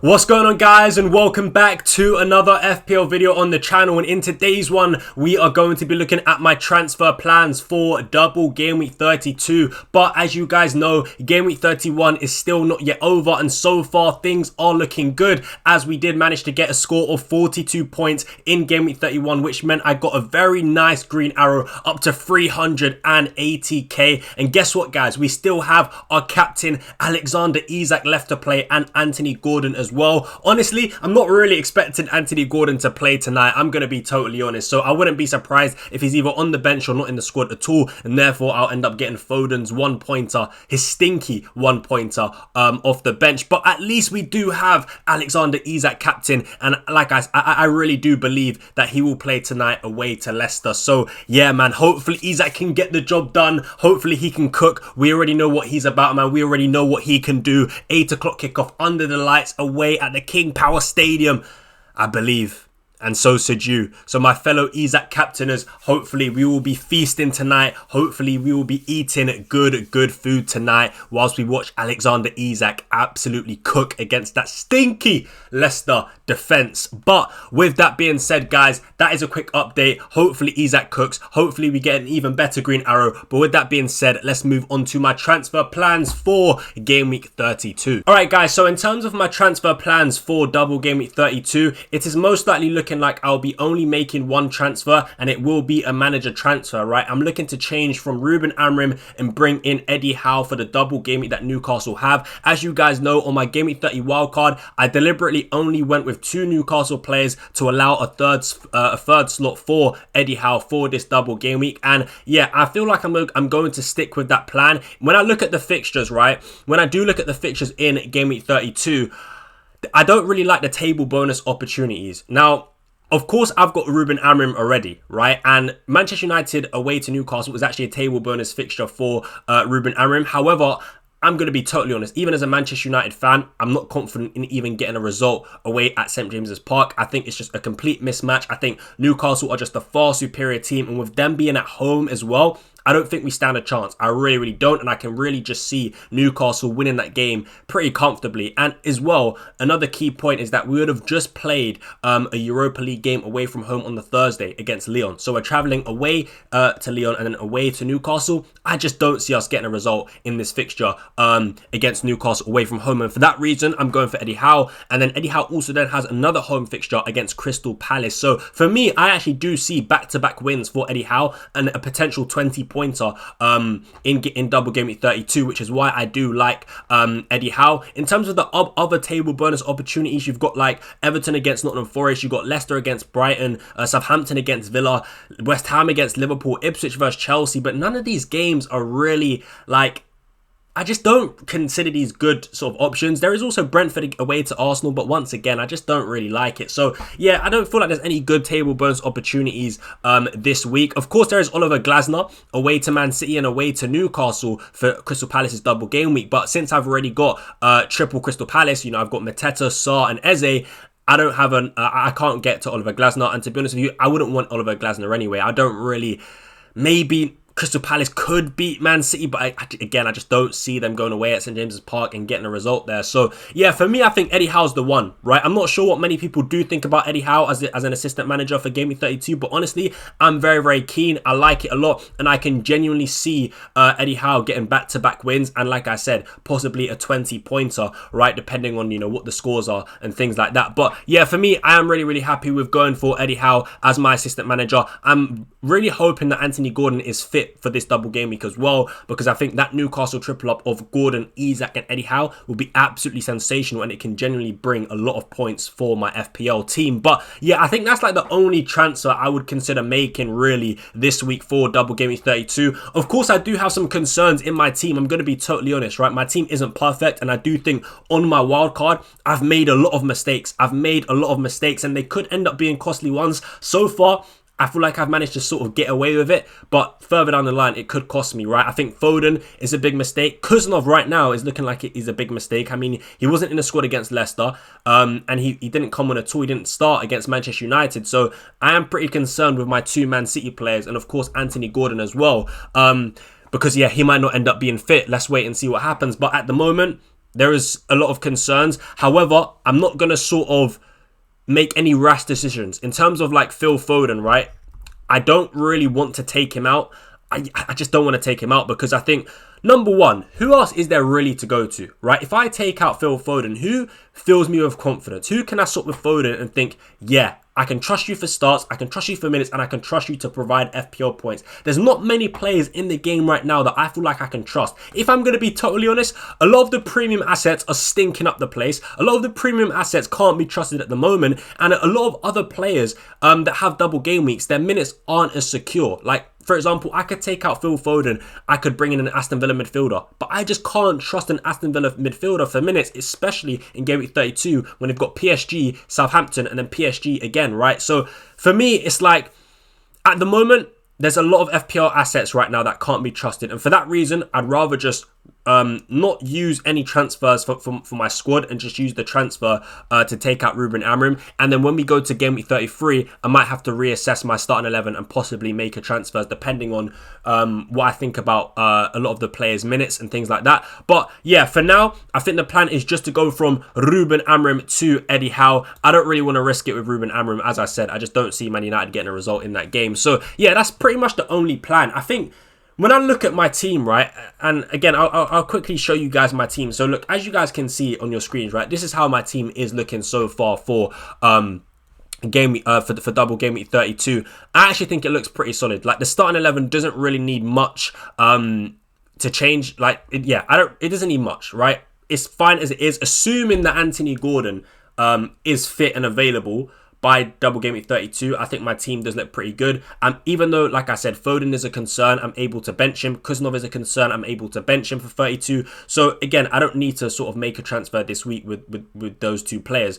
What's going on, guys, and welcome back to another FPL video on the channel. And in today's one, we are going to be looking at my transfer plans for double game week 32. But as you guys know, game week 31 is still not yet over, and so far things are looking good, as we did manage to get a score of 42 points in game week 31, which meant I got a very nice green arrow up to 380k. And guess what, guys, we still have our captain Alexander Isak left to play, and Anthony Gordon as well. Honestly, I'm not really expecting Anthony Gordon to play tonight, I'm going to be totally honest, so I wouldn't be surprised if he's either on the bench or not in the squad at all, and therefore I'll end up getting Foden's one-pointer, his stinky one-pointer off the bench. But at least we do have Alexander Isak captain, and like I really do believe that he will play tonight away to Leicester. So yeah, man, hopefully Isak can get the job done, hopefully he can cook. We already know what he's about, man. We already know what he can do. 8 o'clock kickoff under the lights away at the King Power Stadium, I believe. And so should you. So my fellow Isak captainers, hopefully we will be feasting tonight. Hopefully we will be eating good food tonight whilst we watch Alexander Isak absolutely cook against that stinky Leicester defence. But with that being said, guys, that is a quick update. Hopefully Isak cooks. Hopefully we get an even better green arrow. But with that being said, let's move on to my transfer plans for game week 32. Alright, guys, so in terms of my transfer plans for double game week 32, it is most likely looking like I'll be only making one transfer, and it will be a manager transfer, right? I'm looking to change from Ruben Amorim and bring in Eddie Howe for the double game week that Newcastle have. As you guys know, on my game week 30 wildcard, I deliberately only went with 2 Newcastle players to allow a third slot for Eddie Howe for this double game week. And yeah, I feel like I'm going to stick with that plan. When I look at the fixtures, right? When I do look at the fixtures in game week 32, I don't really like the table bonus opportunities. Now, of course, I've got Ruben Amorim already, right? And Manchester United away to Newcastle was actually a table bonus fixture for Ruben Amorim. However, I'm going to be totally honest, even as a Manchester United fan, I'm not confident in even getting a result away at St James's Park. I think it's just a complete mismatch. I think Newcastle are just a far superior team, and with them being at home as well, I don't think we stand a chance. I really don't, and I can really just see Newcastle winning that game pretty comfortably. And as well, another key point is that we would have just played a Europa League game away from home on the Thursday against Lyon. So we're travelling away to Lyon and then away to Newcastle. I just don't see us getting a result in this fixture against Newcastle away from home. And for that reason, I'm going for Eddie Howe. And then Eddie Howe also then has another home fixture against Crystal Palace. So for me, I actually do see back-to-back wins for Eddie Howe and a potential 20-pointer in double game week 32, which is why I do like Eddie Howe. In terms of the other table bonus opportunities, you've got like Everton against Nottingham Forest, you've got Leicester against Brighton, Southampton against Villa, West Ham against Liverpool, Ipswich versus Chelsea. But none of these games are really like, I just don't consider these good sort of options. There is also Brentford away to Arsenal, but once again, I just don't really like it. So yeah, I don't feel like there's any good table bonus opportunities this week. Of course, there is Oliver Glasner away to Man City and away to Newcastle for Crystal Palace's double game week. But since I've already got triple Crystal Palace, you know, I've got Mateta, Sarr and Eze, I don't have I can't get to Oliver Glasner. And to be honest with you, I wouldn't want Oliver Glasner anyway. I don't really, maybe Crystal Palace could beat Man City, but I just don't see them going away at St James's Park and getting a result there. So yeah, for me, I think Eddie Howe's the one, right? I'm not sure what many people do think about Eddie Howe as an assistant manager for Game Week 32, but honestly, I'm very keen. I like it a lot, and I can genuinely see Eddie Howe getting back-to-back wins, and like I said, possibly a 20-pointer, right? Depending on, you know, what the scores are and things like that. But yeah, for me, I am really happy with going for Eddie Howe as my assistant manager. I'm really hoping that Anthony Gordon is fit for this double game week as well, because I think that Newcastle triple up of Gordon, Isak and Eddie Howe will be absolutely sensational, and it can genuinely bring a lot of points for my FPL team. But yeah, I think that's like the only transfer I would consider making really this week for double game week 32. Of course, I do have some concerns in my team. I'm going to be totally honest, right? My team isn't perfect, and I do think on my wild card, I've made a lot of mistakes. And they could end up being costly ones. So far, I feel like I've managed to sort of get away with it, but further down the line, it could cost me, right? I think Foden is a big mistake. Kuznov right now is looking like it is a big mistake. I mean, he wasn't in the squad against Leicester, and he didn't come on at all. He didn't start against Manchester United. So I am pretty concerned with my 2 Man City players, and of course, Anthony Gordon as well. Because, yeah, he might not end up being fit. Let's wait and see what happens. But at the moment, there is a lot of concerns. However, I'm not going to sort of make any rash decisions. In terms of like Phil Foden, right? I don't really want to take him out. I just don't want to take him out because I think, number one, who else is there really to go to, right? If I take out Phil Foden, who fills me with confidence? Who can I swap with Foden and think, yeah, I can trust you for starts, I can trust you for minutes, and I can trust you to provide FPL points? There's not many players in the game right now that I feel like I can trust. If I'm going to be totally honest, a lot of the premium assets are stinking up the place. A lot of the premium assets can't be trusted at the moment. And a lot of other players that have double game weeks, their minutes aren't as secure. Like, for example, I could take out Phil Foden, I could bring in an Aston Villa midfielder, but I just can't trust an Aston Villa midfielder for minutes, especially in Game Week 32 when they've got PSG, Southampton, and then PSG again, right? So for me, it's like, at the moment, there's a lot of FPL assets right now that can't be trusted. And for that reason, I'd rather just not use any transfers for my squad and just use the transfer to take out Ruben Amorim. And then when we go to Game Week 33, I might have to reassess my starting 11 and possibly make a transfer depending on what I think about a lot of the players' minutes and things like that. But yeah, for now, I think the plan is just to go from Ruben Amorim to Eddie Howe. I don't really want to risk it with Ruben Amorim. As I said, I just don't see Man United getting a result in that game. So yeah, that's pretty much the only plan. I think when I look at my team, right, and again, I'll quickly show you guys my team. So look, as you guys can see on your screens, right, this is how my team is looking so far for game for double Game Week 32. I actually think it looks pretty solid. Like, the starting 11 doesn't really need much to change. Like, it doesn't need much, right? It's fine as it is, assuming that Anthony Gordon is fit and available by double Game Week 32. I think my team does look pretty good. Even though, like I said, Foden is a concern, I'm able to bench him. Kuznov is a concern, I'm able to bench him for 32. So again, I don't need to sort of make a transfer this week with those two players.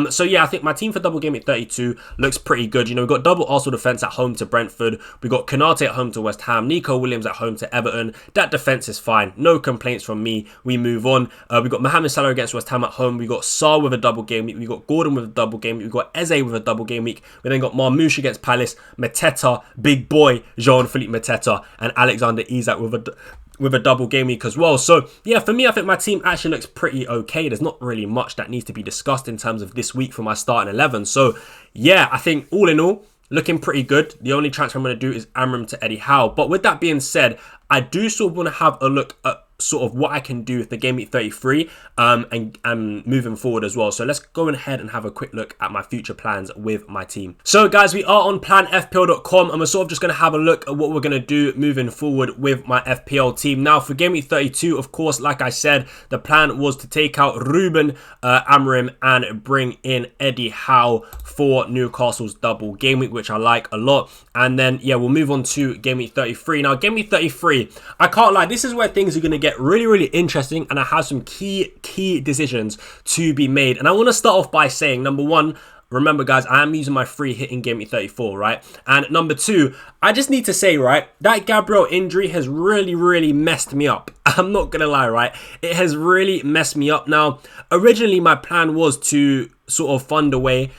So yeah, I think my team for double Game Week 32 looks pretty good. You know, we've got double Arsenal defence at home to Brentford. We've got Konate at home to West Ham. Nico Williams at home to Everton. That defence is fine. No complaints from me. We move on. We've got Mohamed Salah against West Ham at home. We've got Sarr with a double game week. We've got Gordon with a double game week. We've got Eze with a double game week. We then got Marmoush against Palace, Mateta, big boy Jean-Philippe Mateta, and Alexander Isak with a double game week as well. So yeah, for me, I think my team actually looks pretty okay. There's not really much that needs to be discussed in terms of this week for my starting 11. So yeah, I think all in all, looking pretty good. The only transfer I'm going to do is Amorim to Eddie Howe. But with that being said, I do sort of want to have a look at sort of what I can do with the Game Week 33 and moving forward as well. So let's go ahead and have a quick look at my future plans with my team. So guys, we are on planfpl.com and we're sort of just going to have a look at what we're going to do moving forward with my FPL team. Now for Game Week 32, of course, like I said, the plan was to take out Ruben Amorim and bring in Eddie Howe for Newcastle's double game week, which I like a lot. And then yeah, we'll move on to Game Week 33. Now Game Week 33, I can't lie, this is where things are going to get really interesting, and I have some key decisions to be made. And I want to start off by saying, number one, remember guys, I am using my free hit in Game Week 34, right? And number two, I just need to say, right, that Gabriel injury has really messed me up. I'm not gonna lie, right? It has really messed me up. Now, originally my plan was to sort of fund a way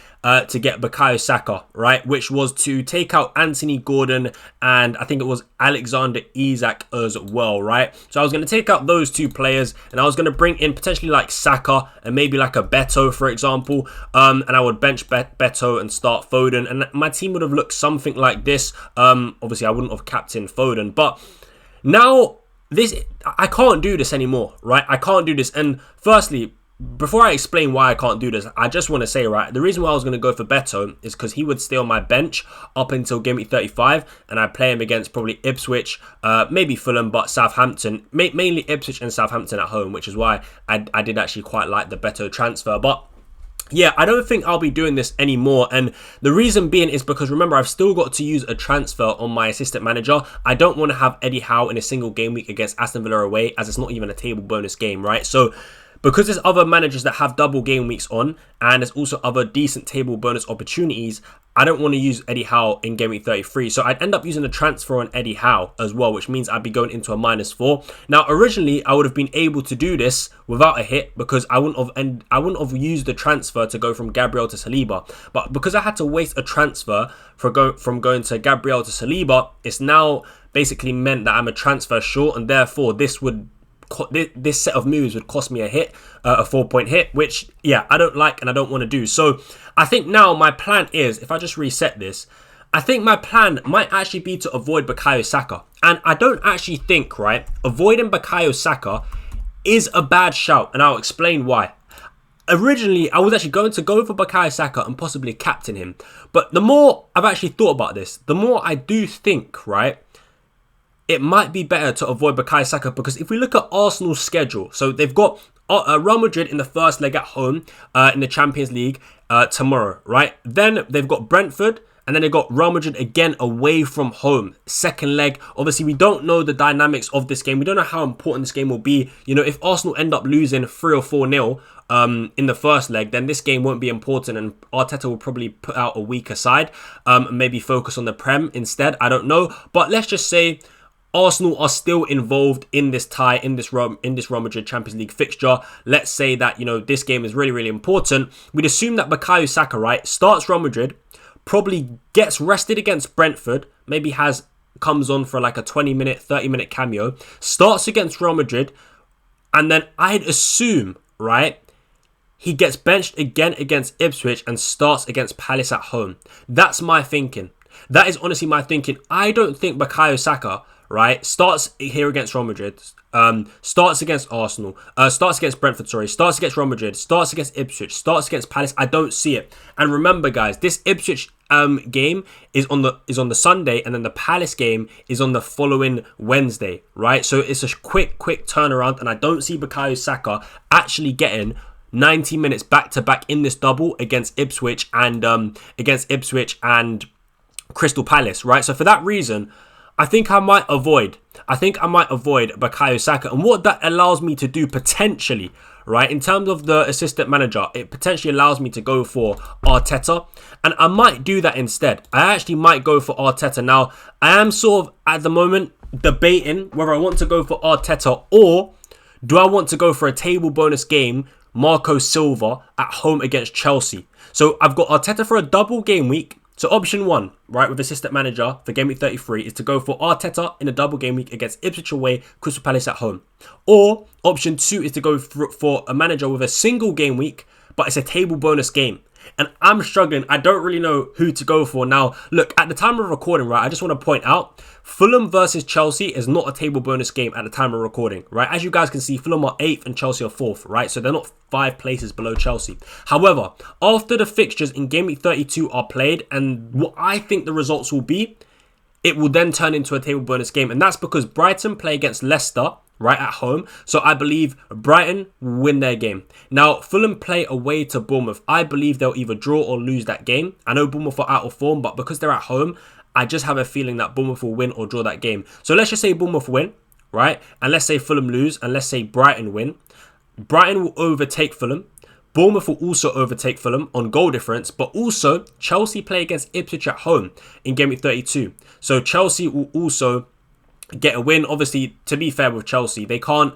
to get Bukayo Saka, right? Which was to take out Anthony Gordon and I think it was Alexander Isak as well, right? So I was going to take out those two players and I was going to bring in potentially like Saka and maybe like a Beto, for example. And I would bench Beto and start Foden. And my team would have looked something like this. Obviously, I wouldn't have captained Foden. But now, I can't do this anymore, right? I can't do this. And firstly, before I explain why I can't do this, I just want to say, right, the reason why I was going to go for Beto is because he would stay on my bench up until Game Week 35, and I'd play him against probably Ipswich, maybe Fulham, but Southampton, mainly Ipswich and Southampton at home, which is why I did actually quite like the Beto transfer. But yeah, I don't think I'll be doing this anymore. And the reason being is because, remember, I've still got to use a transfer on my assistant manager. I don't want to have Eddie Howe in a single game week against Aston Villa away, as it's not even a table bonus game, right? So because there's other managers that have double game weeks on, and there's also other decent table bonus opportunities, I don't want to use Eddie Howe in Game Week 33. So I'd end up using a transfer on Eddie Howe as well, which means I'd be going into a -4. Now, originally, I would have been able to do this without a hit because I wouldn't have used the transfer to go from Gabriel to Saliba. But because I had to waste a transfer from going to Gabriel to Saliba, it's now basically meant that I'm a transfer short, and therefore this would this set of moves would cost me a hit, a 4-point hit, which, yeah, I don't like and I don't want to do. So I think now my plan is, if I just reset this, I think my plan might actually be to avoid Bukayo Saka. And I don't actually think, right, avoiding Bukayo Saka is a bad shout, and I'll explain why. Originally, I was actually going to go for Bukayo Saka and possibly captain him. But the more I've actually thought about this, the more I do think, right, it might be better to avoid Bukayo Saka, because if we look at Arsenal's schedule, so they've got Real Madrid in the first leg at home in the Champions League tomorrow, right? Then they've got Brentford, and then they've got Real Madrid again away from home. Second leg. Obviously, we don't know the dynamics of this game. We don't know how important this game will be. You know, if Arsenal end up losing 3 or 4-0 in the first leg, then this game won't be important, and Arteta will probably put out a weaker side, maybe focus on the Prem instead. I don't know. But let's just say Arsenal are still involved in this tie, in this Real Madrid Champions League fixture. Let's say that, you know, this game is really, really important. We'd assume that Bukayo Saka, right, starts Real Madrid, probably gets rested against Brentford, maybe comes on for like a 20-minute, 30-minute cameo, starts against Real Madrid, and then I'd assume, right, he gets benched again against Ipswich and starts against Palace at home. That's my thinking. That is honestly my thinking. I don't think Bukayo Saka, right, starts here against Real Madrid, starts against Arsenal, starts against Brentford, starts against Real Madrid, starts against Ipswich, starts against Palace. I don't see it. And remember, guys, this Ipswich game is on the Sunday, and then the Palace game is on the following Wednesday, right? So it's a quick turnaround, and I don't see Bukayo Saka actually getting 90 minutes back to back in this double against Ipswich and Crystal Palace, right? So for that reason, I think I might avoid Bukayo Saka. And what that allows me to do potentially, right, in terms of the assistant manager, it potentially allows me to go for Arteta. And I might do that instead. I actually might go for Arteta. Now, I am sort of, at the moment, debating whether I want to go for Arteta or do I want to go for a table bonus game, Marco Silva at home against Chelsea. So I've got Arteta for a double game week. So option 1, right, with assistant manager for Gameweek 33 is to go for Arteta in a double game week against Ipswich away, Crystal Palace at home. Or option 2 is to go for a manager with a single game week, but it's a table bonus game. And I'm struggling. I don't really know who to go for. Now, look, at the time of recording, right, I just want to point out, Fulham versus Chelsea is not a table bonus game at the time of recording, right? As you guys can see, Fulham are 8th and Chelsea are 4th, right? So they're not 5 places below Chelsea. However, after the fixtures in Game Week 32 are played, and what I think the results will be, it will then turn into a table bonus game. And that's because Brighton play against Leicester, right, at home. So I believe Brighton will win their game. Now, Fulham play away to Bournemouth. I believe they'll either draw or lose that game. I know Bournemouth are out of form, but because they're at home, I just have a feeling that Bournemouth will win or draw that game. So let's just say Bournemouth win, right? And let's say Fulham lose, and let's say Brighton win. Brighton will overtake Fulham. Bournemouth will also overtake Fulham on goal difference, but also Chelsea play against Ipswich at home in Game Week 32. So Chelsea will also get a win. Obviously, to be fair with Chelsea, they can't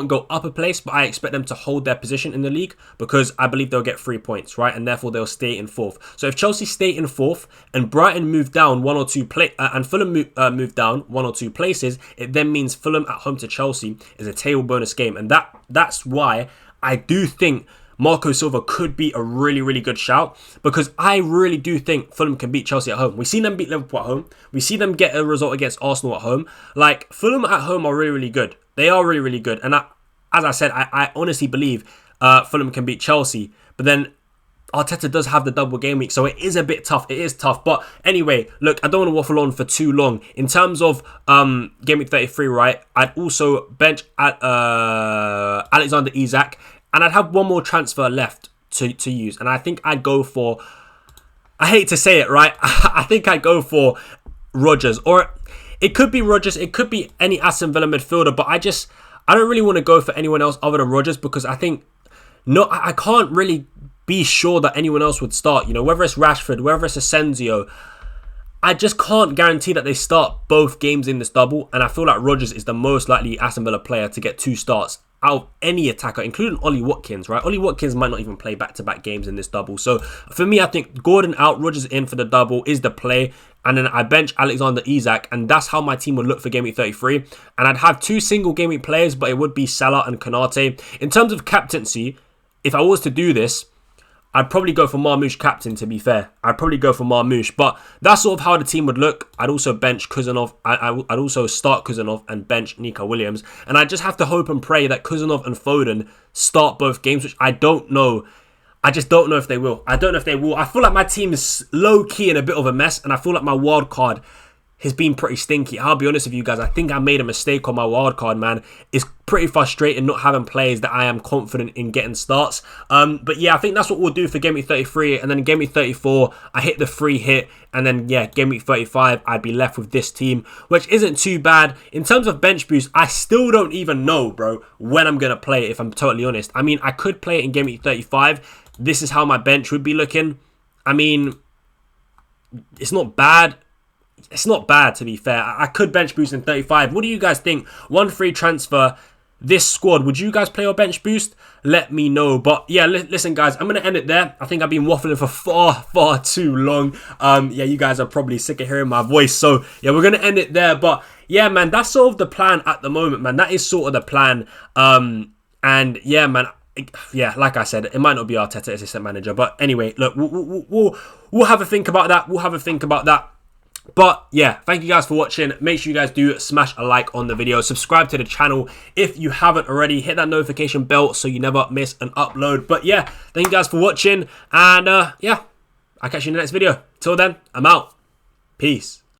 go up a place, but I expect them to hold their position in the league because I believe they'll get 3 points, right? And therefore they'll stay in 4th. So if Chelsea stay in 4th and Brighton move down 1 or 2 and Fulham move down 1 or 2 places, it then means Fulham at home to Chelsea is a table bonus game, and that's why I do think Marco Silva could be a really, really good shout, because I really do think Fulham can beat Chelsea at home. We've seen them beat Liverpool at home. We see them get a result against Arsenal at home. Like, Fulham at home are really, really good. They are really, really good. And as I said, I honestly believe Fulham can beat Chelsea. But then Arteta does have the double game week, so it is a bit tough. It is tough. But anyway, look, I don't want to waffle on for too long. In terms of Game Week 33, right, I'd also bench Alexander Isak. And I'd have one more transfer left to use. And I think I'd go for, I hate to say it, right? I think I'd go for Rodgers. Or it could be Rodgers. It could be any Aston Villa midfielder. But I don't really want to go for anyone else other than Rodgers, because I think, I can't really be sure that anyone else would start. You know, whether it's Rashford, whether it's Asensio, I just can't guarantee that they start both games in this double. And I feel like Rodgers is the most likely Aston Villa player to get 2 starts out of any attacker, including Ollie Watkins, right? Ollie Watkins might not even play back-to-back games in this double. So for me, I think Gordon out, Rodgers in for the double is the play. And then I bench Alexander Isak, and that's how my team would look for Game Week 33. And I'd have 2 single Game Week players, but it would be Salah and Konate. In terms of captaincy, if I was to do this, I'd probably go for Marmoush captain, to be fair. I'd probably go for Marmoush, but that's sort of how the team would look. I'd also bench Kuzanov. I'd also start Kuzanov and bench Nico Williams. And I just have to hope and pray that Kuzanov and Foden start both games, which I don't know. I just don't know if they will. I don't know if they will. I feel like my team is low-key in a bit of a mess, and I feel like my wild card has been pretty stinky. I'll be honest with you guys. I think I made a mistake on my wild card, man. It's pretty frustrating not having players that I am confident in getting starts. But yeah, I think that's what we'll do for Game Week 33. And then in Game Week 34, I hit the free hit. And then, yeah, Game Week 35, I'd be left with this team, which isn't too bad. In terms of bench boost, I still don't even know, bro, when I'm going to play it, if I'm totally honest. I mean, I could play it in Game Week 35. This is how my bench would be looking. I mean, it's not bad. It's not bad, to be fair. I could bench boost in 35. What do you guys think? 1 free transfer. This squad, would you guys play or bench boost? Let me know. But yeah, listen, guys, I'm going to end it there. I think I've been waffling for far too long. Yeah, you guys are probably sick of hearing my voice. So yeah, we're going to end it there. But yeah, man, that's sort of the plan at the moment, man. That is sort of the plan. And yeah, man. Yeah, like I said, it might not be Arteta assistant manager. But anyway, look, we'll have a think about that. We'll have a think about that. But yeah, thank you guys for watching. Make sure you guys do smash a like on the video. Subscribe to the channel if you haven't already. Hit that notification bell so you never miss an upload. But yeah, thank you guys for watching. And yeah, I'll catch you in the next video. Till then, I'm out. Peace.